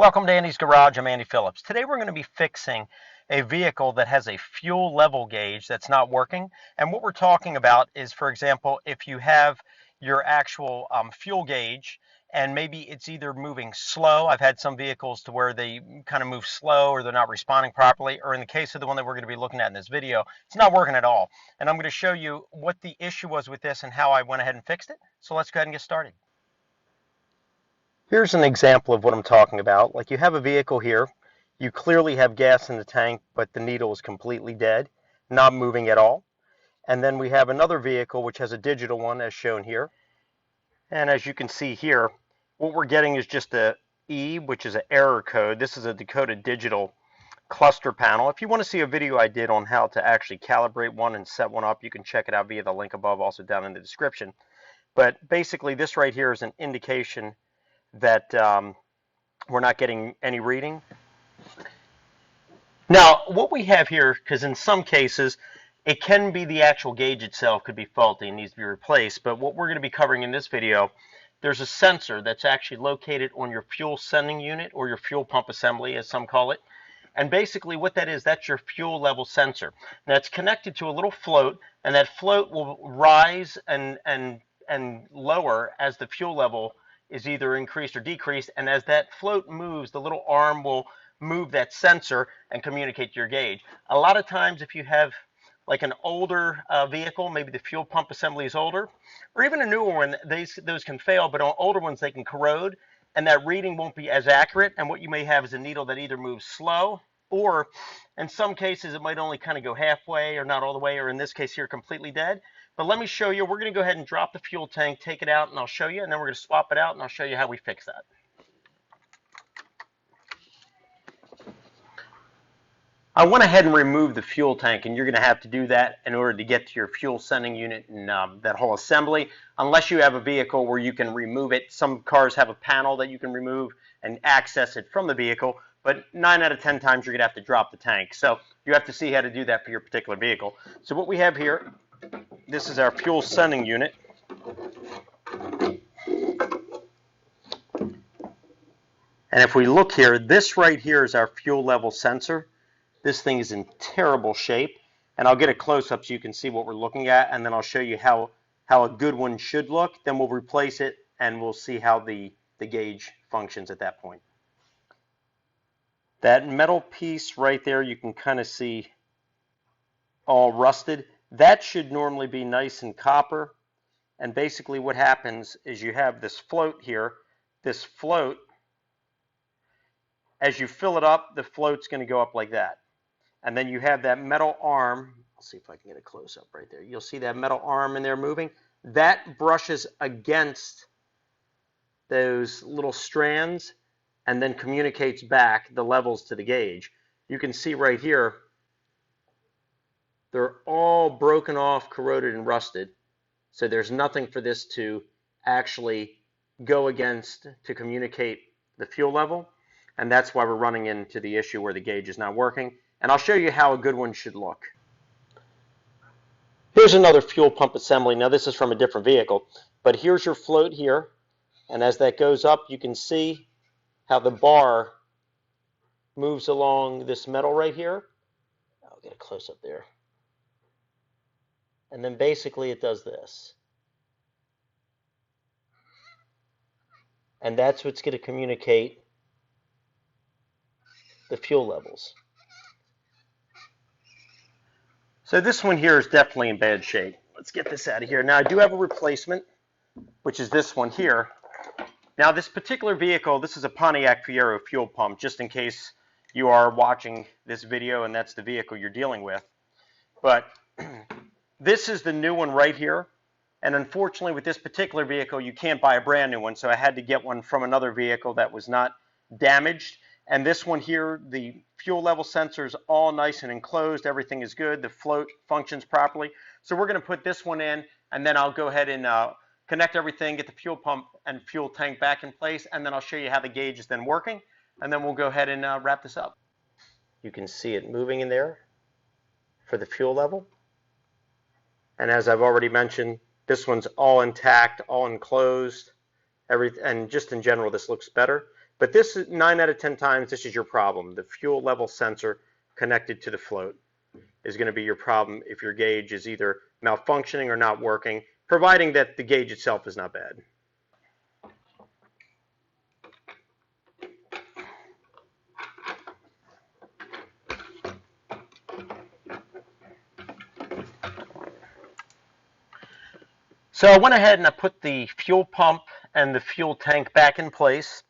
Welcome to Andy's Garage. I'm Andy Phillips. Today we're going to be fixing a vehicle that has a fuel level gauge that's not working. And what we're talking about is, for example, if you have your actual fuel gauge and maybe it's either moving slow. I've had some vehicles to where they kind of move slow or they're not responding properly. Or in the case of the one that we're going to be looking at in this video, it's not working at all. And I'm going to show you what the issue was with this and how I went ahead and fixed it. So let's go ahead and get started. Here's an example of what I'm talking about. Like, you have a vehicle here, you clearly have gas in the tank, but the needle is completely dead, not moving at all. And then we have another vehicle which has a digital one as shown here. And as you can see here, what we're getting is just a E, which is an error code. This is a decoded digital cluster panel. If you want to see a video I did on how to actually calibrate one and set one up, you can check it out via the link above, also down in the description. But basically this right here is an indication that we're not getting any reading. Now, what we have here, because in some cases, it can be the actual gauge itself could be faulty and needs to be replaced, but what we're going to be covering in this video, there's a sensor that's actually located on your fuel sending unit, or your fuel pump assembly, as some call it. And basically what that is, that's your fuel level sensor. Now, it's connected to a little float, and that float will rise and lower as the fuel level is either increased or decreased, and as that float moves, the little arm will move that sensor and communicate to your gauge. A lot of times if you have like an older vehicle, maybe the fuel pump assembly is older, or even a newer one, those can fail, but on older ones they can corrode, and that reading won't be as accurate, and what you may have is a needle that either moves slow, or in some cases it might only kind of go halfway or not all the way, or in this case here completely dead. But let me show you. We're going to go ahead and drop the fuel tank, take it out, and I'll show you, and then we're going to swap it out, and I'll show you how we fix that. I went ahead and removed the fuel tank, and you're going to have to do that in order to get to your fuel sending unit and that whole assembly, unless you have a vehicle where you can remove it. Some cars have a panel that you can remove and access it from the vehicle, but 9 out of 10 times you're going to have to drop the tank. So you have to see how to do that for your particular vehicle. So what we have here, this is our fuel sending unit. And if we look here, this right here is our fuel level sensor. This thing is in terrible shape. And I'll get a close-up so you can see what we're looking at, and then I'll show you how a good one should look. Then we'll replace it, and we'll see how the gauge functions at that point. That metal piece right there, you can kind of see all rusted. That should normally be nice and copper, and basically what happens is you have this float here. This float, as you fill it up, the float's going to go up like that. And then you have that metal arm. I'll see if I can get a close-up right there. You'll see that metal arm in there moving. That brushes against those little strands and then communicates back the levels to the gauge. You can see right here, they're all broken off, corroded, and rusted. So there's nothing for this to actually go against to communicate the fuel level. And that's why we're running into the issue where the gauge is not working. And I'll show you how a good one should look. Here's another fuel pump assembly. Now this is from a different vehicle, but here's your float here. And as that goes up, you can see how the bar moves along this metal right here. I'll get a close up there. And then basically it does this. And that's what's going to communicate the fuel levels. So this one here is definitely in bad shape. Let's get this out of here. Now I do have a replacement, which is this one here. Now this particular vehicle, this is a Pontiac Fiero fuel pump, just in case you are watching this video and that's the vehicle you're dealing with. But this is the new one right here, and unfortunately with this particular vehicle you can't buy a brand new one, so I had to get one from another vehicle that was not damaged. And this one here, the fuel level sensor is all nice and enclosed, everything is good, the float functions properly. So we're going to put this one in, and then I'll go ahead and connect everything, get the fuel pump and fuel tank back in place, and then I'll show you how the gauge is then working, and then we'll go ahead and wrap this up. You can see it moving in there for the fuel level. And as I've already mentioned, this one's all intact, all enclosed, and just in general, this looks better. But this is 9 out of 10 times, this is your problem. The fuel level sensor connected to the float is going to be your problem if your gauge is either malfunctioning or not working, providing that the gauge itself is not bad. So I went ahead and I put the fuel pump and the fuel tank back in place.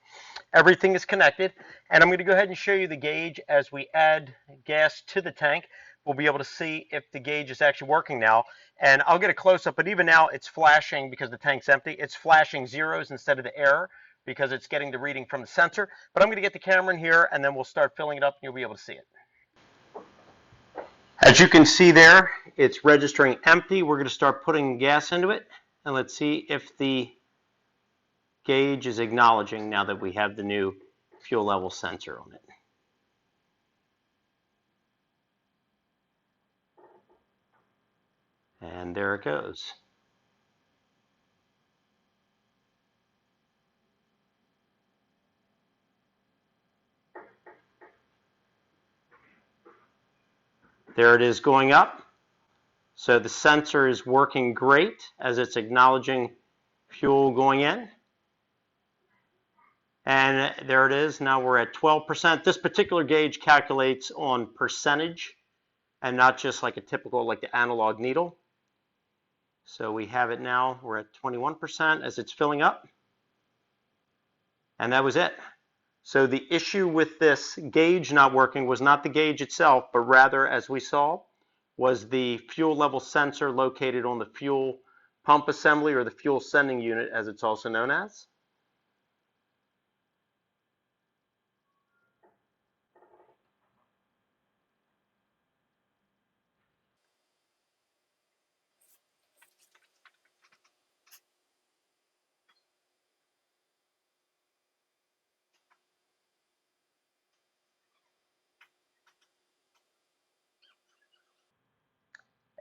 Everything is connected, and I'm going to go ahead and show you the gauge as we add gas to the tank. We'll be able to see if the gauge is actually working now, and I'll get a close-up, but even now it's flashing because the tank's empty. It's flashing zeros instead of the error because it's getting the reading from the sensor. But I'm going to get the camera in here, and then we'll start filling it up, and you'll be able to see it. As you can see there, it's registering empty. We're going to start putting gas into it, and let's see if the gauge is acknowledging now that we have the new fuel level sensor on it. And there it goes. There it is going up. So the sensor is working great as it's acknowledging fuel going in. And there it is. Now we're at 12%. This particular gauge calculates on percentage and not just like a typical, like the analog needle. So we have it now. We're at 21% as it's filling up. And that was it. So the issue with this gauge not working was not the gauge itself, but rather, as we saw, was the fuel level sensor located on the fuel pump assembly, or the fuel sending unit as it's also known as.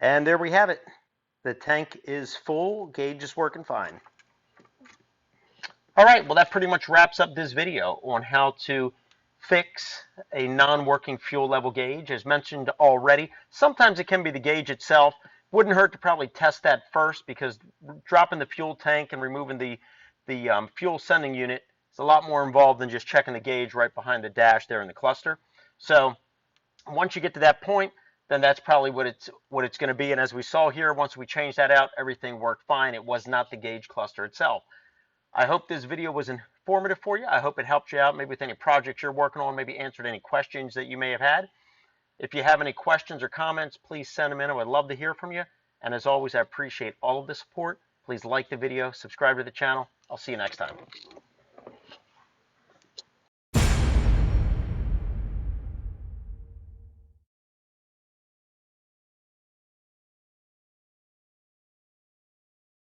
And there we have it. The tank is full, gauge is working fine. All right, well, that pretty much wraps up this video on how to fix a non-working fuel level gauge. As mentioned already, sometimes it can be the gauge itself. Wouldn't hurt to probably test that first, because dropping the fuel tank and removing the fuel sending unit is a lot more involved than just checking the gauge right behind the dash there in the cluster. So once you get to that point, then that's probably what it's going to be. And as we saw here, once we changed that out, everything worked fine. It was not the gauge cluster itself. I hope this video was informative for you. I hope it helped you out, maybe with any projects you're working on, maybe answered any questions that you may have had. If you have any questions or comments, please send them in. I would love to hear from you. And as always, I appreciate all of the support. Please like the video, subscribe to the channel. I'll see you next time.